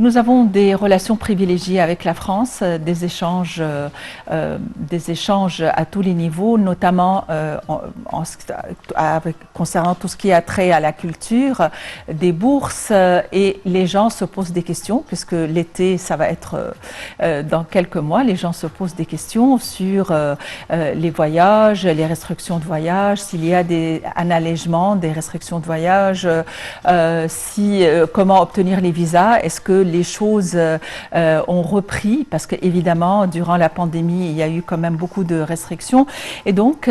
Nous avons des relations privilégiées avec la France, des échanges à tous les niveaux, notamment concernant tout ce qui a trait à la culture, des bourses, et les gens se posent des questions, puisque l'été, ça va être dans quelques mois, les gens se posent des questions sur les voyages, les restrictions de voyage, s'il y a un allègement des restrictions de voyage, comment obtenir les visas, est-ce que les choses ont repris, parce qu'évidemment, durant la pandémie, il y a eu quand même beaucoup de restrictions. Et donc,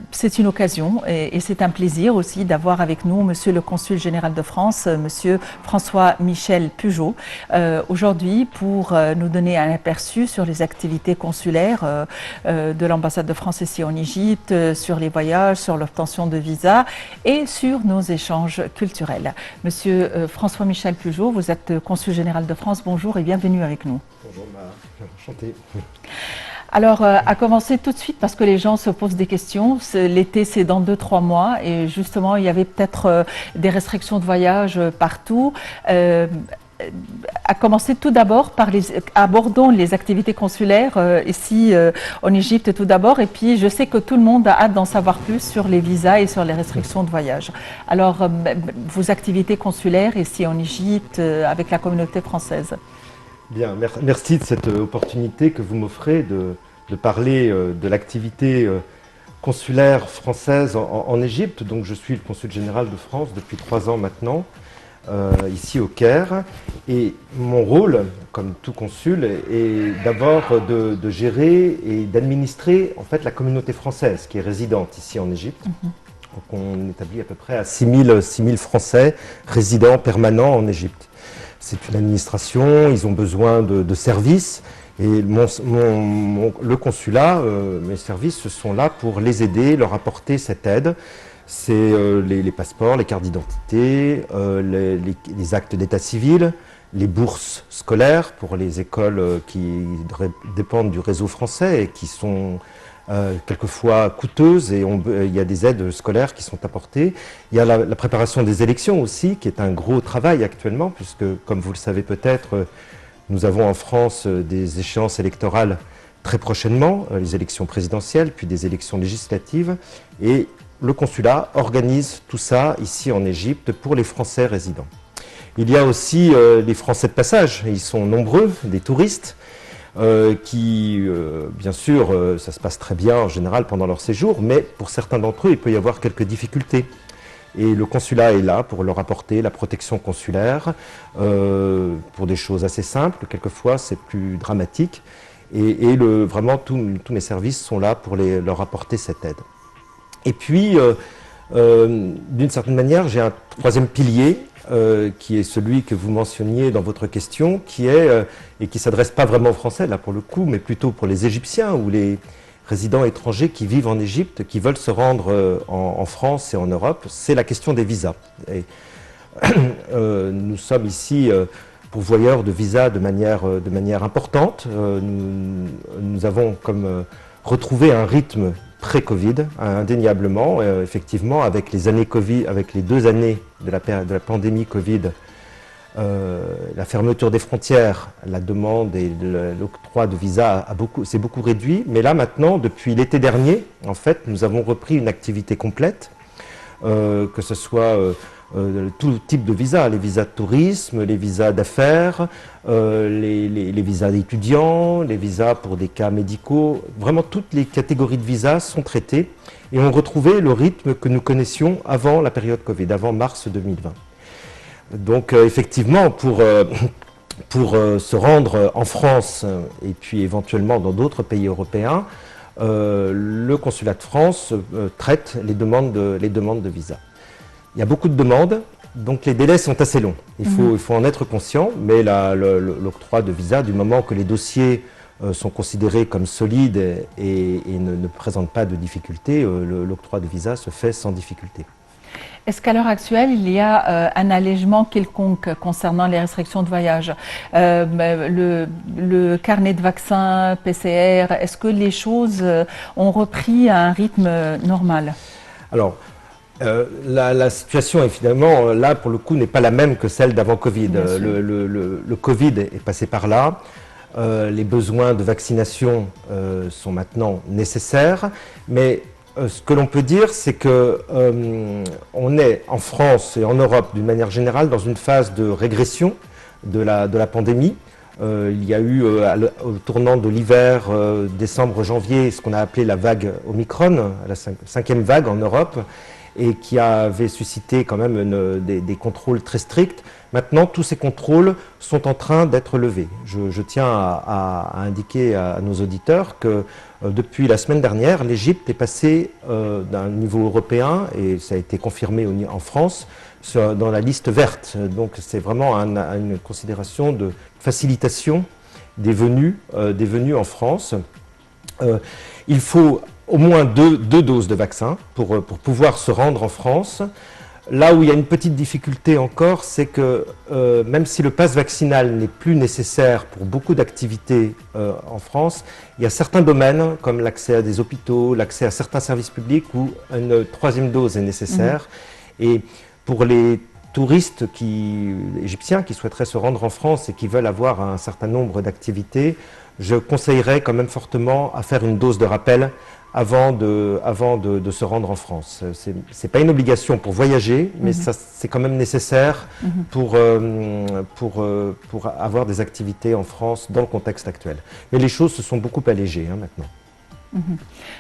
c'est une occasion et c'est un plaisir aussi d'avoir avec nous Monsieur le Consul général de France, Monsieur François-Michel Pujoulx, aujourd'hui pour nous donner un aperçu sur les activités consulaires de l'ambassade de France ici en Égypte, sur les voyages, sur l'obtention de visas et sur nos échanges culturels. Monsieur François-Michel Pujoulx, vous êtes consul général de France. Bonjour et bienvenue avec nous. Bonjour, enchanté. Alors, à commencer tout de suite, parce que les gens se posent des questions. L'été, c'est dans 2-3 mois et justement, il y avait peut-être des restrictions de voyage partout. À commencer tout d'abord abordons les activités consulaires ici en Égypte tout d'abord, et puis je sais que tout le monde a hâte d'en savoir plus sur les visas et sur les restrictions de voyage. Alors, vos activités consulaires ici en Égypte avec la communauté française. Bien, merci de cette opportunité que vous m'offrez de parler de l'activité consulaire française en Égypte. Donc je suis le consul général de France depuis 3 ans maintenant. Ici au Caire, et mon rôle comme tout consul est d'abord de gérer et d'administrer en fait la communauté française qui est résidente ici en Égypte. Donc on établit à peu près à 6000 Français résidents permanents en Égypte. C'est une administration, ils ont besoin de services, et le consulat, mes services sont là pour les aider, leur apporter cette aide. C'est les passeports, les cartes d'identité, les actes d'état civil, les bourses scolaires pour les écoles qui dépendent du réseau français et qui sont quelquefois coûteuses, et il y a des aides scolaires qui sont apportées. Il y a la préparation des élections aussi, qui est un gros travail actuellement, puisque comme vous le savez peut-être, nous avons en France des échéances électorales très prochainement, les élections présidentielles, puis des élections législatives, et le consulat organise tout ça ici en Égypte pour les Français résidents. Il y a aussi les Français de passage, ils sont nombreux, des touristes, qui, bien sûr, ça se passe très bien en général pendant leur séjour, mais pour certains d'entre eux, il peut y avoir quelques difficultés. Et le consulat est là pour leur apporter la protection consulaire, pour des choses assez simples, quelquefois c'est plus dramatique, et vraiment tous mes services sont là pour leur apporter cette aide. Et puis, d'une certaine manière, j'ai un troisième pilier qui est celui que vous mentionniez dans votre question, qui est, et qui ne s'adresse pas vraiment aux Français, là pour le coup, mais plutôt pour les Égyptiens ou les résidents étrangers qui vivent en Égypte, qui veulent se rendre en France et en Europe, c'est la question des visas. Et, nous sommes ici pourvoyeurs de visas de manière importante. Nous avons comme retrouvé un rythme pré-Covid, indéniablement, effectivement, avec les années Covid, avec les 2 années de la pandémie Covid, la fermeture des frontières, la demande et l'octroi de visas s'est beaucoup réduit. Mais là, maintenant, depuis l'été dernier, en fait, nous avons repris une activité complète, que ce soit tout type de visas, les visas de tourisme, les visas d'affaires, les visas d'étudiants, les visas pour des cas médicaux. Vraiment, toutes les catégories de visas sont traitées et ont retrouvé le rythme que nous connaissions avant la période Covid, avant mars 2020. Donc, effectivement, pour se rendre en France et puis éventuellement dans d'autres pays européens, le consulat de France traite les demandes de visa. Il y a beaucoup de demandes, donc les délais sont assez longs. Il faut en être conscient, mais l'octroi de visa, du moment que les dossiers sont considérés comme solides et ne présentent pas de difficultés, l'octroi de visa se fait sans difficulté. Est-ce qu'à l'heure actuelle, il y a un allègement quelconque concernant les restrictions de voyage, le carnet de vaccins, PCR, est-ce que les choses ont repris à un rythme normal? Alors, La situation, évidemment, là, pour le coup, n'est pas la même que celle d'avant Covid. Le Covid est passé par là. Les besoins de vaccination sont maintenant nécessaires. Mais ce que l'on peut dire, c'est que on est en France et en Europe, d'une manière générale, dans une phase de régression de la pandémie. Il y a eu, au tournant de l'hiver, décembre-janvier, ce qu'on a appelé la vague Omicron, la cinquième vague en Europe, et qui avait suscité quand même des contrôles très stricts. Maintenant, tous ces contrôles sont en train d'être levés. Je tiens à indiquer à nos auditeurs que depuis la semaine dernière, l'Égypte est passée d'un niveau européen, et ça a été confirmé en France, dans la liste verte. Donc c'est vraiment une considération de facilitation des venues en France. Il faut au moins deux doses de vaccin pour pouvoir se rendre en France. Là où il y a une petite difficulté encore, c'est que même si le pass vaccinal n'est plus nécessaire pour beaucoup d'activités en France, il y a certains domaines, comme l'accès à des hôpitaux, l'accès à certains services publics, où une troisième dose est nécessaire. Et pour les touristes égyptiens qui souhaiteraient se rendre en France et qui veulent avoir un certain nombre d'activités, je conseillerais quand même fortement à faire une dose de rappel avant de se rendre en France. Ce n'est pas une obligation pour voyager, mais c'est quand même nécessaire pour avoir des activités en France dans le contexte actuel. Mais les choses se sont beaucoup allégées maintenant.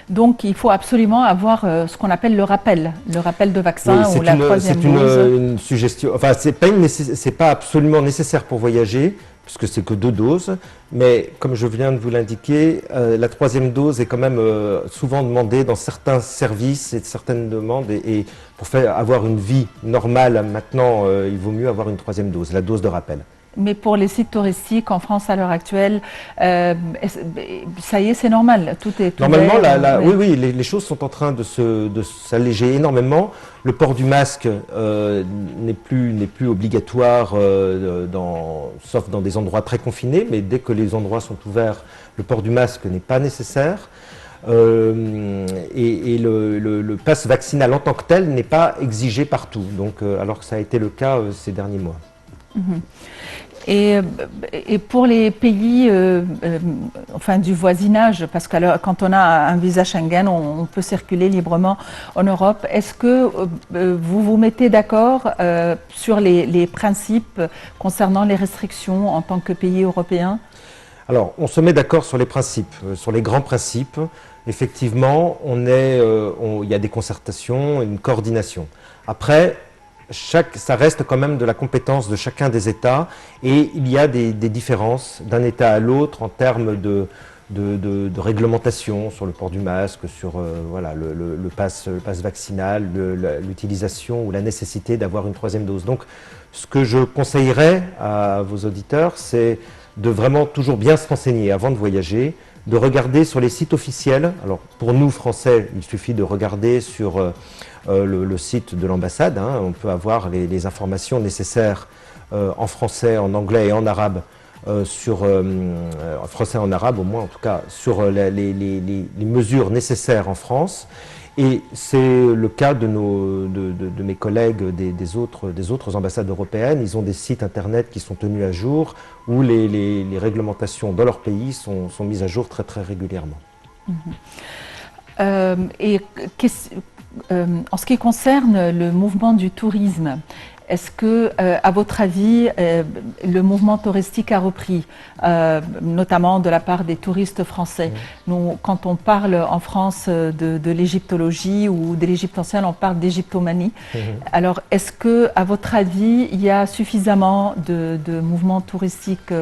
Donc il faut absolument avoir ce qu'on appelle le rappel de vaccin ou la troisième dose. C'est une suggestion, enfin c'est pas absolument nécessaire pour voyager, puisque c'est que 2 doses, mais comme je viens de vous l'indiquer, la troisième dose est quand même souvent demandée dans certains services et certaines demandes, et pour avoir une vie normale maintenant, il vaut mieux avoir une troisième dose, la dose de rappel. Mais pour les sites touristiques en France à l'heure actuelle, ça y est, c'est normal. Tout est normalement. Oui, les choses sont en train de s'alléger énormément. Le port du masque n'est plus obligatoire, sauf dans des endroits très confinés. Mais dès que les endroits sont ouverts, le port du masque n'est pas nécessaire. Et le pass vaccinal en tant que tel n'est pas exigé partout. Donc, alors que ça a été le cas ces derniers mois. Et pour les pays du voisinage, parce que quand on a un visa Schengen, on peut circuler librement en Europe, est-ce que vous vous mettez d'accord sur les principes concernant les restrictions en tant que pays européen? Alors, on se met d'accord sur les principes, sur les grands principes. Effectivement, il y a des concertations, une coordination. Après, ça reste quand même de la compétence de chacun des États, et il y a des différences d'un État à l'autre en termes de réglementation sur le port du masque, sur le pass vaccinal, l'utilisation ou la nécessité d'avoir une troisième dose. Donc, ce que je conseillerais à vos auditeurs, c'est de vraiment toujours bien se renseigner avant de voyager, de regarder sur les sites officiels. Alors, pour nous, Français, il suffit de regarder sur le site de l'ambassade. On peut avoir les informations nécessaires en français, en anglais et en arabe, en français et en arabe au moins en tout cas, sur les mesures nécessaires en France. Et c'est le cas de mes collègues des autres ambassades européennes. Ils ont des sites internet qui sont tenus à jour, où les réglementations dans leur pays sont mises à jour très très régulièrement. En ce qui concerne le mouvement du tourisme, est-ce que, à votre avis, le mouvement touristique a repris, notamment de la part des touristes français? Nous, quand on parle en France de l'égyptologie ou de l'Égypte ancienne, on parle d'égyptomanie. Alors, est-ce que, à votre avis, il y a suffisamment de mouvements touristiques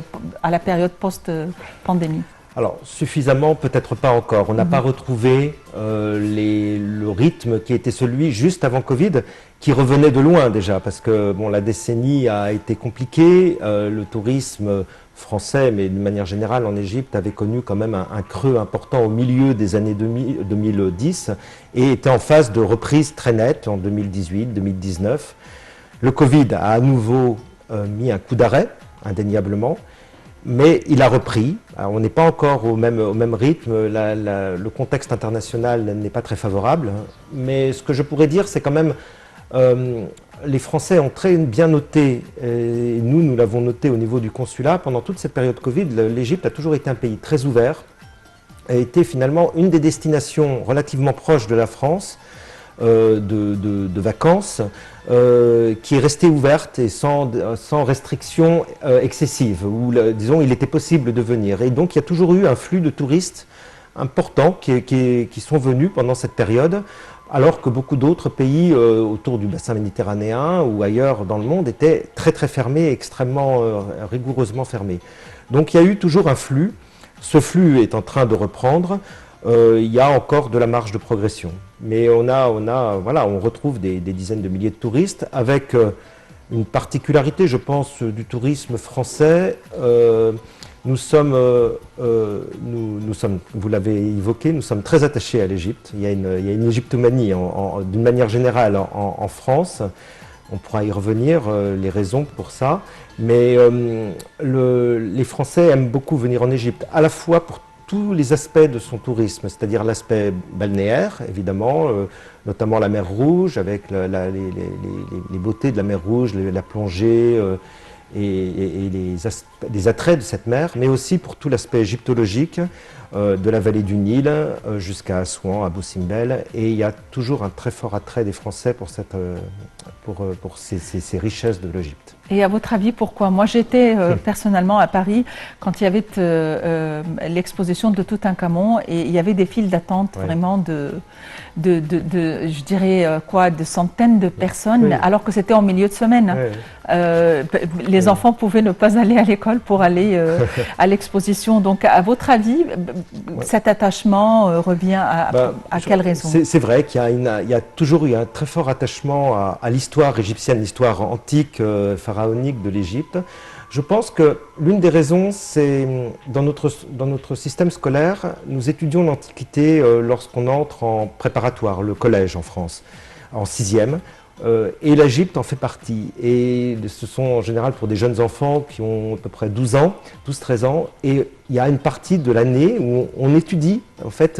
à la période post-pandémie? Alors, suffisamment, peut-être pas encore. On n'a pas retrouvé le rythme qui était celui juste avant Covid, qui revenait de loin déjà, parce que la décennie a été compliquée. Le tourisme français, mais d'une manière générale en Égypte, avait connu quand même un creux important au milieu des années 2010 et était en phase de reprise très nette en 2018-2019. Le Covid a à nouveau mis un coup d'arrêt, indéniablement. mais il a repris. Alors, on n'est pas encore au même rythme, le contexte international n'est pas très favorable, mais ce que je pourrais dire, c'est quand même, les Français ont très bien noté, et nous l'avons noté au niveau du consulat, pendant toute cette période Covid, l'Égypte a toujours été un pays très ouvert, a été finalement une des destinations relativement proches de la France, de vacances, qui est restée ouverte et sans restrictions excessives, où, disons, il était possible de venir. Et donc, il y a toujours eu un flux de touristes importants qui sont venus pendant cette période, alors que beaucoup d'autres pays autour du bassin méditerranéen ou ailleurs dans le monde étaient très très fermés, extrêmement rigoureusement fermés. Donc, il y a eu toujours un flux. Ce flux est en train de reprendre. Il y a encore de la marge de progression. Mais on retrouve des dizaines de milliers de touristes avec une particularité, je pense, du tourisme français. Nous sommes, vous l'avez évoqué, nous sommes très attachés à l'Égypte. Il y a une égyptomanie d'une manière générale en France. On pourra y revenir, les raisons pour ça. Mais les Français aiment beaucoup venir en Égypte, à la fois pour tous les aspects de son tourisme, c'est-à-dire l'aspect balnéaire, évidemment, notamment la mer Rouge, avec les beautés de la mer Rouge, la plongée et les attraits de cette mer, mais aussi pour tout l'aspect égyptologique, de la vallée du Nil jusqu'à Assouan, à Bou Simbel. Et il y a toujours un très fort attrait des Français pour ces richesses de l'Égypte. Et à votre avis, pourquoi? Moi, j'étais personnellement à Paris quand il y avait l'exposition de Toutankhamon et il y avait des files d'attente vraiment je dirais de centaines de personnes, alors que c'était en milieu de semaine. Les enfants pouvaient ne pas aller à l'école pour aller à l'exposition. Donc, à votre avis, cet attachement revient à quelle raison? C'est vrai qu'il y a toujours eu un très fort attachement à l'histoire égyptienne, l'histoire antique, pharaonique de l'Égypte. Je pense que l'une des raisons, c'est dans notre système scolaire, nous étudions l'Antiquité lorsqu'on entre en préparatoire, le collège en France, en 6e. Et l'Égypte en fait partie. Et ce sont en général pour des jeunes enfants qui ont à peu près 12-13 ans. Et il y a une partie de l'année où on étudie en fait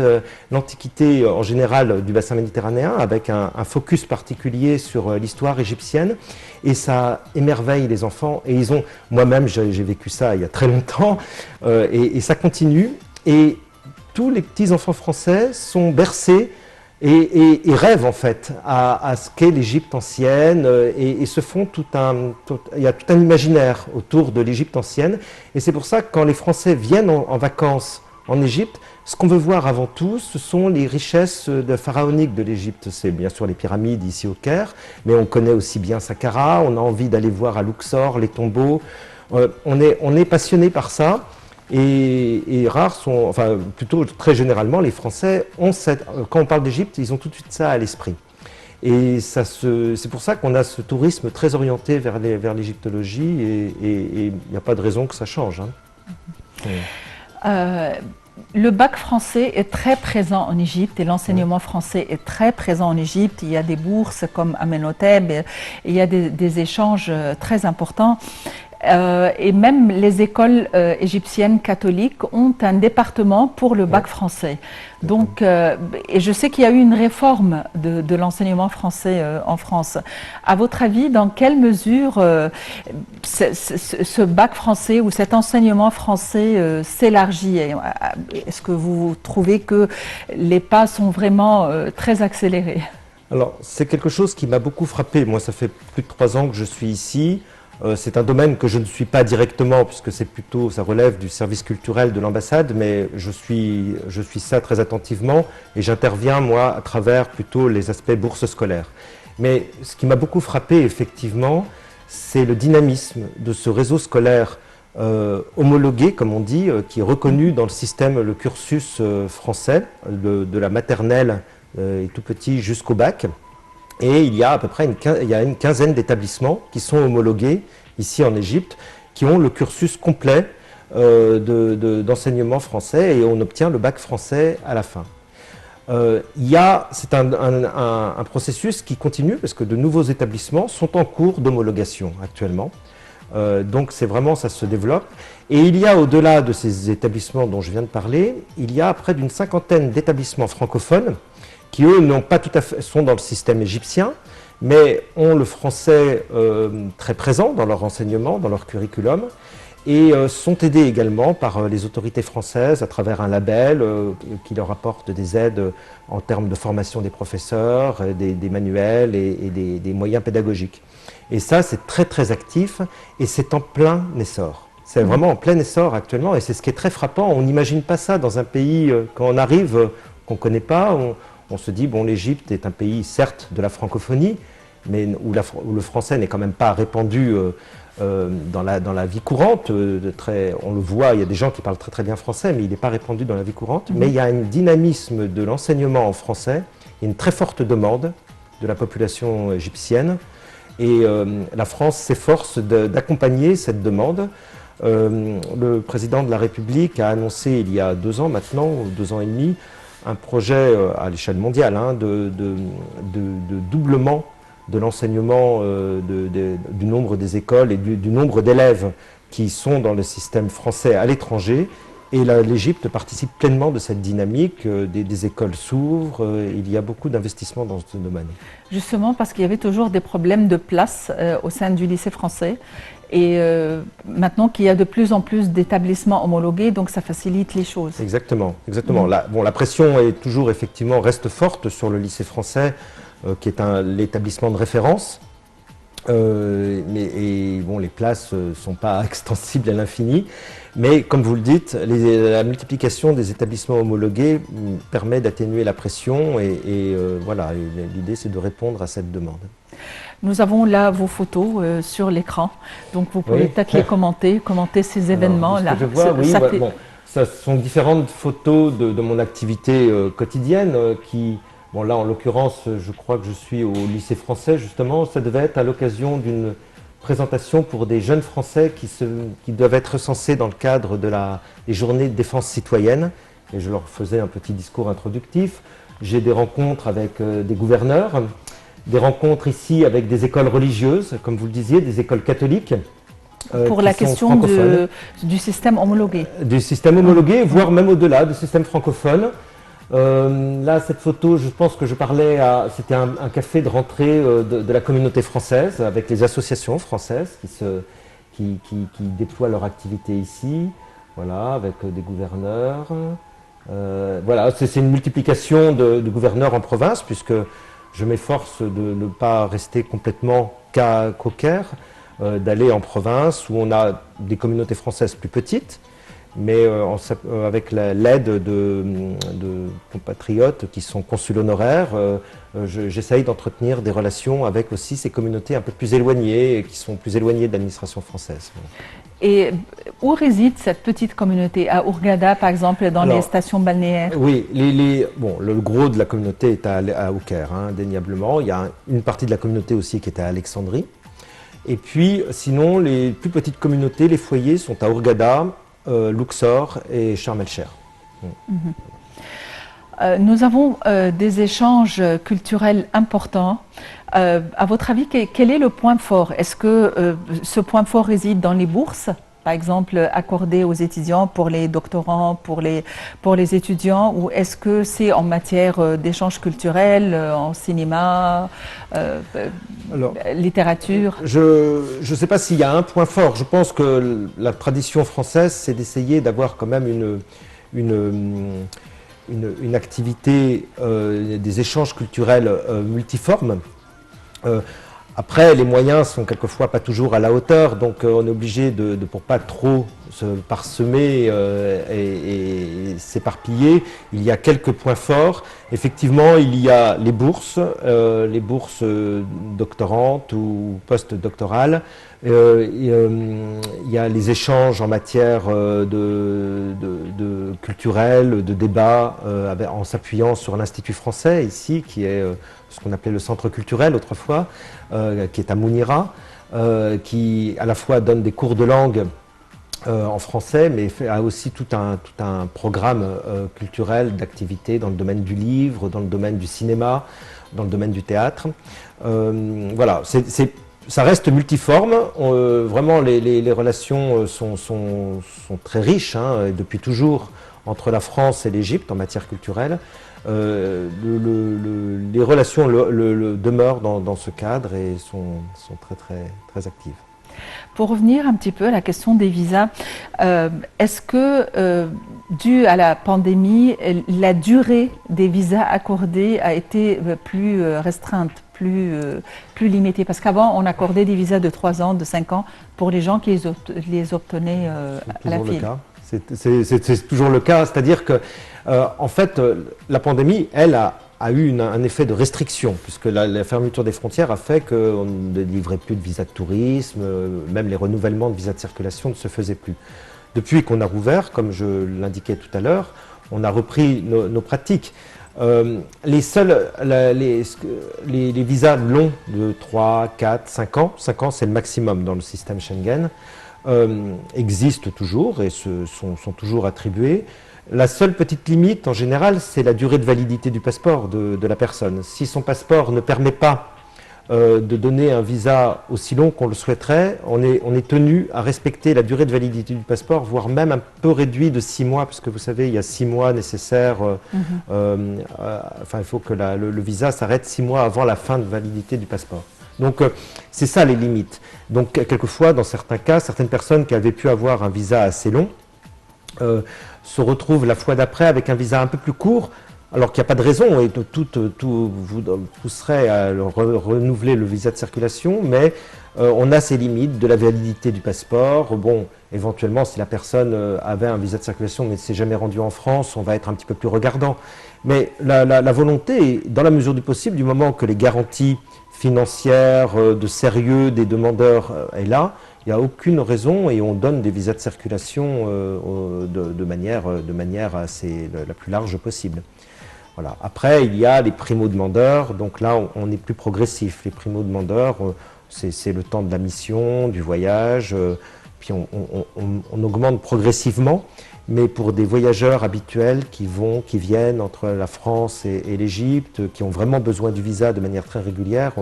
l'Antiquité en général du bassin méditerranéen avec un focus particulier sur l'histoire égyptienne. Et ça émerveille les enfants. Et moi-même j'ai vécu ça il y a très longtemps. Et ça continue. Et tous les petits enfants français sont bercés et rêvent en fait à ce qu'est l'Égypte ancienne et se font il y a tout un imaginaire autour de l'Égypte ancienne. Et c'est pour ça que quand les Français viennent en vacances en Égypte, ce qu'on veut voir avant tout, ce sont les richesses pharaoniques de l'Égypte. C'est bien sûr les pyramides ici au Caire, mais on connaît aussi bien Saqqara, on a envie d'aller voir à Luxor les tombeaux. On est passionné par ça. Et rares sont, enfin plutôt très généralement, les Français quand on parle d'Égypte, ils ont tout de suite ça à l'esprit. Et c'est pour ça qu'on a ce tourisme très orienté vers l'égyptologie et il n'y a pas de raison que ça change. Le bac français est très présent en Égypte et l'enseignement français est très présent en Égypte. Il y a des bourses comme Amenhotep, il y a des échanges très importants. Et même les écoles égyptiennes catholiques ont un département pour le bac français. Donc, et je sais qu'il y a eu une réforme de l'enseignement français en France. À votre avis, dans quelle mesure ce bac français ou cet enseignement français s'élargit? Est-ce que vous trouvez que les pas sont vraiment très accélérés? Alors, c'est quelque chose qui m'a beaucoup frappé. Moi, ça fait plus de 3 ans que je suis ici. C'est un domaine que je ne suis pas directement, puisque ça relève du service culturel de l'ambassade, mais je suis ça très attentivement et j'interviens, moi, à travers plutôt les aspects bourses scolaires. Mais ce qui m'a beaucoup frappé, effectivement, c'est le dynamisme de ce réseau scolaire homologué, comme on dit, qui est reconnu dans le système, le cursus français, de la maternelle et tout petit jusqu'au bac. Et il y a à peu près une quinzaine d'établissements qui sont homologués ici en Égypte, qui ont le cursus complet d'enseignement français et on obtient le bac français à la fin. C'est un processus qui continue parce que de nouveaux établissements sont en cours d'homologation actuellement. Donc c'est vraiment, ça se développe. Et il y a au-delà de ces établissements dont je viens de parler, il y a près d'une cinquantaine d'établissements francophones qui eux n'ont pas tout à fait, sont dans le système égyptien, mais ont le français très présent dans leur enseignement, dans leur curriculum, et sont aidés également par les autorités françaises à travers un label qui leur apporte des aides en termes de formation des professeurs, des manuels et des moyens pédagogiques. Et ça, c'est très très actif et c'est en plein essor. C'est vraiment en plein essor actuellement et c'est ce qui est très frappant. On n'imagine pas ça dans un pays, quand on arrive, qu'on ne connaît pas, on se dit, bon, l'Égypte est un pays certes de la francophonie, mais où le français n'est quand même pas répandu dans la vie courante. On le voit, il y a des gens qui parlent très très bien français, mais il n'est pas répandu dans la vie courante. Mais il y a un dynamisme de l'enseignement en français, il y a une très forte demande de la population égyptienne, et la France s'efforce d'accompagner cette demande. Le président de la République a annoncé il y a 2 ans maintenant, 2 ans et demi, un projet à l'échelle mondiale de doublement de l'enseignement du nombre des écoles et du nombre d'élèves qui sont dans le système français à l'étranger. Et l'Égypte participe pleinement de cette dynamique, des écoles s'ouvrent, il y a beaucoup d'investissements dans ce domaine. Justement parce qu'il y avait toujours des problèmes de place au sein du lycée français et maintenant qu'il y a de plus en plus d'établissements homologués, donc ça facilite les choses. Exactement, exactement. La pression est toujours effectivement reste forte sur le lycée français qui est l'établissement de référence. Les places ne sont pas extensibles à l'infini, mais comme vous le dites, la multiplication des établissements homologués permet d'atténuer la pression et l'idée c'est de répondre à cette demande. Nous avons là vos photos sur l'écran, donc vous pouvez peut-être les commenter ces événements-là. Je vois, ça sont différentes photos de mon activité quotidienne qui... Bon, là, en l'occurrence, je crois que je suis au lycée français, justement. Ça devait être à l'occasion d'une présentation pour des jeunes Français qui doivent être recensés dans le cadre des journées de défense citoyenne. Et je leur faisais un petit discours introductif. J'ai des rencontres avec des gouverneurs, des rencontres ici avec des écoles religieuses, comme vous le disiez, des écoles catholiques. Pour la question du système homologué. Du système homologué, voire même au-delà du système francophone. Là, cette photo, je pense que je parlais c'était un café de rentrée de la communauté française avec les associations françaises qui déploient leur activité ici, voilà, avec des gouverneurs. Voilà, c'est une multiplication de gouverneurs en province puisque je m'efforce de ne pas rester complètement qu'au Caire, d'aller en province où on a des communautés françaises plus petites, mais avec l'aide de compatriotes qui sont consuls honoraires, j'essaye d'entretenir des relations avec aussi ces communautés un peu plus éloignées, qui sont plus éloignées de l'administration française. Et où réside cette petite communauté? À Hurghada, par exemple, dans les stations balnéaires? Oui, le gros de la communauté est au Caire, indéniablement. Il y a une partie de la communauté aussi qui est à Alexandrie. Et puis, sinon, les plus petites communautés, les foyers sont à Hurghada, Luxor et Sharm el-Sheikh. Nous avons des échanges culturels importants. À votre avis, quel est le point fort? Est-ce que ce point fort réside dans les bourses, par exemple accordées aux étudiants pour les doctorants, pour les étudiants, ou est-ce que c'est en matière d'échanges culturels, en cinéma, littérature? Je ne sais pas s'il y a un point fort. Je pense que la tradition française, c'est d'essayer d'avoir quand même une activité, des échanges culturels multiformes. Après, les moyens sont quelquefois pas toujours à la hauteur, donc on est obligé pour pas trop se parsemer et s'éparpiller. Il y a quelques points forts. Effectivement, il y a les bourses doctorantes ou post-doctorales. Il y a les échanges en matière culturelle, de débat, en s'appuyant sur l'Institut français ici, qui est ce qu'on appelait le centre culturel autrefois, qui est à Mounira, qui à la fois donne des cours de langue en français, mais a aussi tout un programme culturel d'activités dans le domaine du livre, dans le domaine du cinéma, dans le domaine du théâtre. Voilà, ça reste multiforme. Vraiment, les relations sont très riches, hein, depuis toujours, entre la France et l'Égypte en matière culturelle. Les relations demeurent dans ce cadre et sont très actives. Pour revenir un petit peu à la question des visas, est-ce que, dû à la pandémie, la durée des visas accordés a été plus restreinte, plus limitée? Parce qu'avant, on accordait des visas de 3 ans, de 5 ans pour les gens qui les obtenaient à la file. C'est toujours le cas, c'est-à-dire que, en fait, la pandémie, elle, a eu un effet de restriction, puisque la fermeture des frontières a fait qu'on ne délivrait plus de visas de tourisme, même les renouvellements de visas de circulation ne se faisaient plus. Depuis qu'on a rouvert, comme je l'indiquais tout à l'heure, on a repris nos pratiques. Les visas longs de 3, 4, 5 ans, 5 ans c'est le maximum dans le système Schengen, existent toujours et sont toujours attribués. La seule petite limite, en général, c'est la durée de validité du passeport de la personne. Si son passeport ne permet pas de donner un visa aussi long qu'on le souhaiterait, on est tenu à respecter la durée de validité du passeport, voire même un peu réduit de 6 mois, parce que vous savez, il y a 6 mois nécessaires. Enfin, il faut que le visa s'arrête 6 mois avant la fin de validité du passeport. Donc, c'est ça les limites. Donc, quelquefois, dans certains cas, certaines personnes qui avaient pu avoir un visa assez long, se retrouvent la fois d'après avec un visa un peu plus court, alors qu'il n'y a pas de raison et tout vous pousserait à renouveler le visa de circulation, mais on a ces limites de la validité du passeport. Bon, éventuellement, si la personne avait un visa de circulation mais ne s'est jamais rendue en France, on va être un petit peu plus regardant. Mais la volonté, dans la mesure du possible, du moment que les garanties financières, de sérieux des demandeurs est là, il n'y a aucune raison et on donne des visas de circulation de manière la plus large possible. Voilà. Après, il y a les primo-demandeurs, donc là on est plus progressif. Les primo-demandeurs, c'est le temps de la mission, du voyage, puis on augmente progressivement, mais pour des voyageurs habituels qui viennent entre la France et l'Égypte, qui ont vraiment besoin du visa de manière très régulière,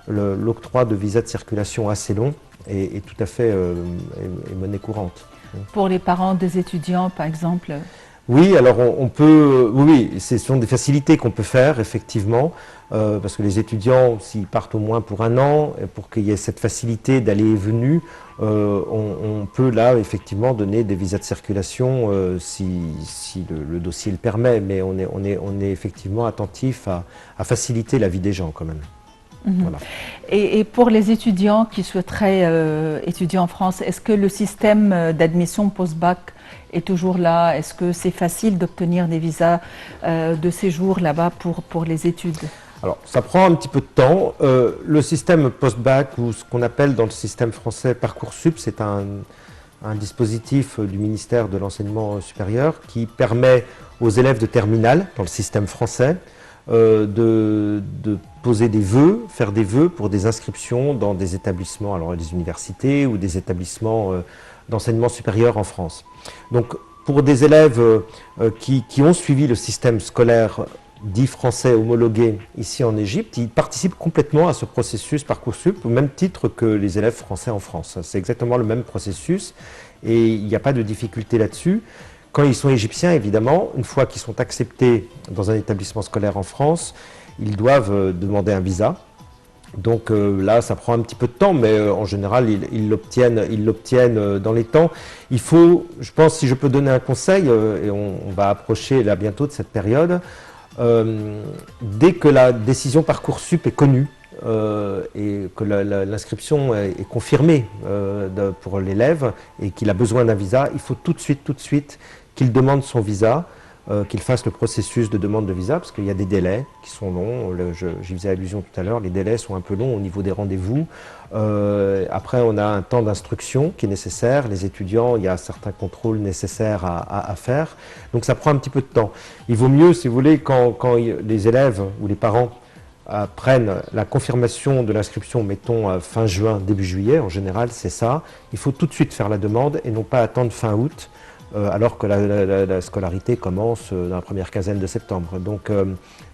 l'octroi de visas de circulation assez long est tout à fait est monnaie courante. Pour les parents des étudiants, par exemple? Oui, alors on peut, oui, ce sont des facilités qu'on peut faire, effectivement, parce que les étudiants, s'ils partent au moins pour 1 an, et pour qu'il y ait cette facilité d'aller et venue, on peut là, effectivement, donner des visas de circulation si le dossier le permet, mais on est effectivement attentif à faciliter la vie des gens, quand même. Voilà. Et pour les étudiants qui souhaiteraient étudier en France, est-ce que le système d'admission post-bac est toujours là? Est-ce que c'est facile d'obtenir des visas de séjour là-bas pour les études? Alors, ça prend un petit peu de temps. Le système post-bac, ou ce qu'on appelle dans le système français Parcoursup, c'est un dispositif du ministère de l'Enseignement supérieur qui permet aux élèves de terminale, dans le système français, de poser des vœux, faire des vœux pour des inscriptions dans des établissements, alors des universités ou des établissements d'enseignement supérieur en France. Donc pour des élèves qui ont suivi le système scolaire dit français homologué ici en Égypte, ils participent complètement à ce processus Parcoursup au même titre que les élèves français en France. C'est exactement le même processus et il n'y a pas de difficulté là-dessus. Quand ils sont égyptiens, évidemment, une fois qu'ils sont acceptés dans un établissement scolaire en France, ils doivent demander un visa. Donc là, ça prend un petit peu de temps, mais en général, ils l'obtiennent dans les temps. Il faut, je pense, si je peux donner un conseil, et on va approcher là bientôt de cette période, dès que la décision Parcoursup est connue et que l'inscription est confirmée pour l'élève et qu'il a besoin d'un visa, il faut tout de suite qu'il demande son visa, qu'il fasse le processus de demande de visa, parce qu'il y a des délais qui sont longs. J'y faisais allusion tout à l'heure, les délais sont un peu longs au niveau des rendez-vous. Après, on a un temps d'instruction qui est nécessaire. Les étudiants, il y a certains contrôles nécessaires à faire. Donc ça prend un petit peu de temps. Il vaut mieux, si vous voulez, quand les élèves ou les parents prennent la confirmation de l'inscription, mettons fin juin, début juillet, en général c'est ça, il faut tout de suite faire la demande et non pas attendre fin août. alors que la scolarité commence dans la première quinzaine de septembre. Donc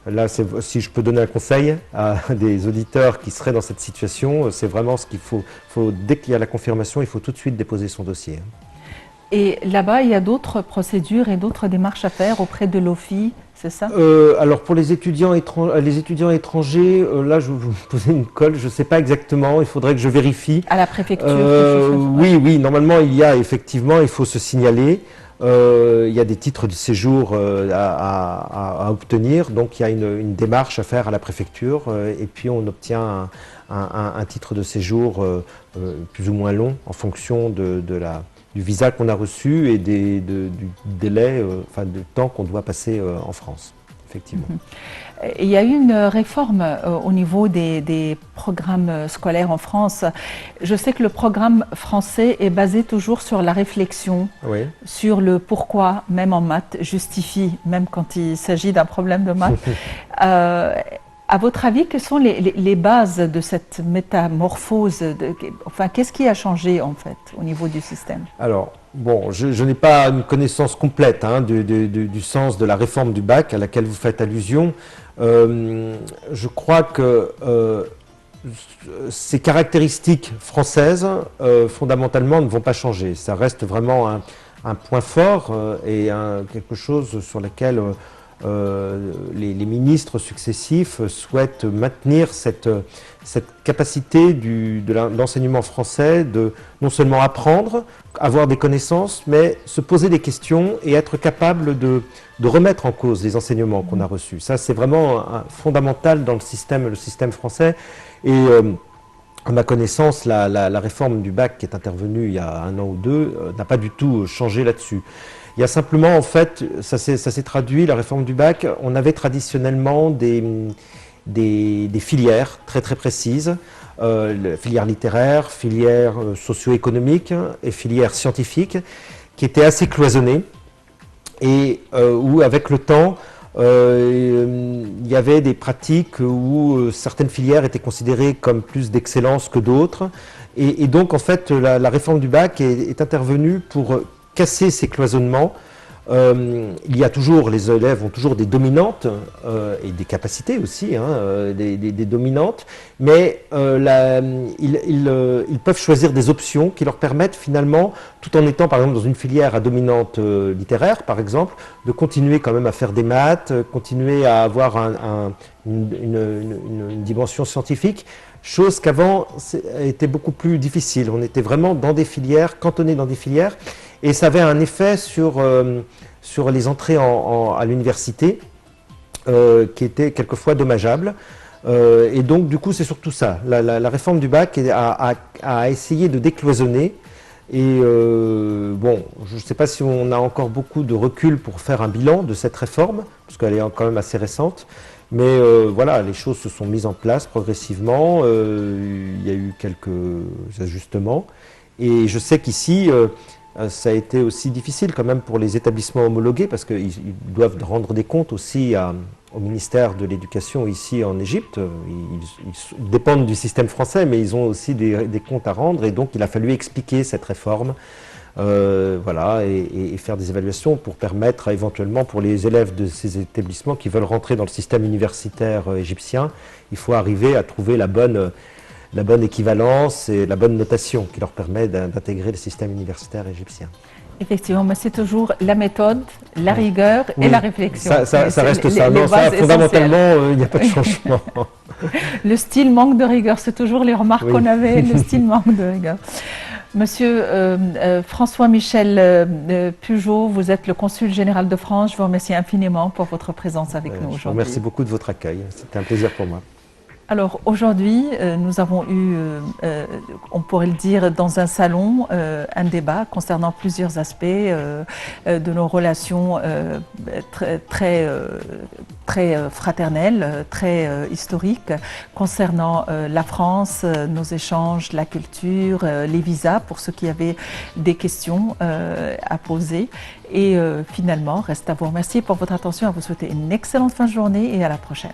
là, si je peux donner un conseil à des auditeurs qui seraient dans cette situation, c'est vraiment ce qu'il faut, dès qu'il y a la confirmation, il faut tout de suite déposer son dossier. Et là-bas, il y a d'autres procédures et d'autres démarches à faire auprès de l'OFII, c'est ça? Alors pour les étudiants étrangers, là je vais vous poser une colle, je ne sais pas exactement, il faudrait que je vérifie. À la préfecture, quelque chose comme ça. Oui, normalement il y a effectivement, il faut se signaler. Il y a des titres de séjour à obtenir, donc il y a une démarche à faire à la préfecture et puis on obtient un titre de séjour plus ou moins long en fonction du visa qu'on a reçu et du délai, du temps qu'on doit passer en France, effectivement. Il y a eu une réforme au niveau des programmes scolaires en France. Je sais que le programme français est basé toujours sur la réflexion, Oui. sur le pourquoi, même en maths, justifie, même quand il s'agit d'un problème de maths. À votre avis, quelles sont les bases de cette métamorphose qu'est-ce qui a changé en fait au niveau du système? Alors, bon, je n'ai pas une connaissance complète du sens de la réforme du bac à laquelle vous faites allusion. Je crois que ces caractéristiques françaises, fondamentalement, ne vont pas changer. Ça reste vraiment un point fort et quelque chose sur lequel les ministres successifs souhaitent maintenir cette capacité de l'enseignement français de non seulement apprendre, avoir des connaissances, mais se poser des questions et être capable de remettre en cause les enseignements qu'on a reçus. Ça, c'est vraiment fondamental dans le système français. Et à ma connaissance, la réforme du bac qui est intervenue il y a 1 an ou 2 n'a pas du tout changé là-dessus. Il y a simplement, en fait, ça s'est traduit, la réforme du bac, on avait traditionnellement des filières très très précises, filière littéraire, filière socio-économique et filière scientifique, qui étaient assez cloisonnées et où avec le temps, il y avait des pratiques où certaines filières étaient considérées comme plus d'excellence que d'autres. Et donc, en fait, la réforme du bac est intervenue pour casser ces cloisonnements. Il y a toujours, les élèves ont toujours des dominantes et des capacités aussi, des dominantes, mais ils peuvent choisir des options qui leur permettent finalement, tout en étant par exemple dans une filière à dominante littéraire par exemple, de continuer quand même à faire des maths, continuer à avoir une dimension scientifique, chose qu'avant était beaucoup plus difficile. On était vraiment dans des filières, cantonnés dans des filières, et ça avait un effet sur les entrées à l'université qui était quelquefois dommageable. Et donc du coup c'est surtout ça, la réforme du bac a essayé de décloisonner. Et bon, je ne sais pas si on a encore beaucoup de recul pour faire un bilan de cette réforme, parce qu'elle est quand même assez récente. Mais voilà, les choses se sont mises en place progressivement, il y a eu quelques ajustements. Et je sais qu'ici, ça a été aussi difficile quand même pour les établissements homologués, parce qu'ils doivent rendre des comptes aussi au ministère de l'Éducation ici en Égypte. Ils dépendent du système français, mais ils ont aussi des comptes à rendre, et donc il a fallu expliquer cette réforme. Voilà, et faire des évaluations pour permettre éventuellement pour les élèves de ces établissements qui veulent rentrer dans le système universitaire égyptien, il faut arriver à trouver la bonne équivalence et la bonne notation qui leur permet d'intégrer le système universitaire égyptien. Effectivement, mais c'est toujours la méthode, la rigueur et la réflexion. Ça reste ça. Non, ça, fondamentalement, il n'y a pas de changement. Le style manque de rigueur, c'est toujours les remarques qu'on avait, le style manque de rigueur. Monsieur François-Michel Pujolt, vous êtes le consul général de France. Je vous remercie infiniment pour votre présence avec nous aujourd'hui. Merci beaucoup de votre accueil. C'était un plaisir pour moi. Alors aujourd'hui, nous avons eu, on pourrait le dire, dans un salon, un débat concernant plusieurs aspects de nos relations très fraternelles, très historiques, concernant la France, nos échanges, la culture, les visas, pour ceux qui avaient des questions à poser. Et finalement, reste à vous remercier pour votre attention, à vous souhaiter une excellente fin de journée et à la prochaine.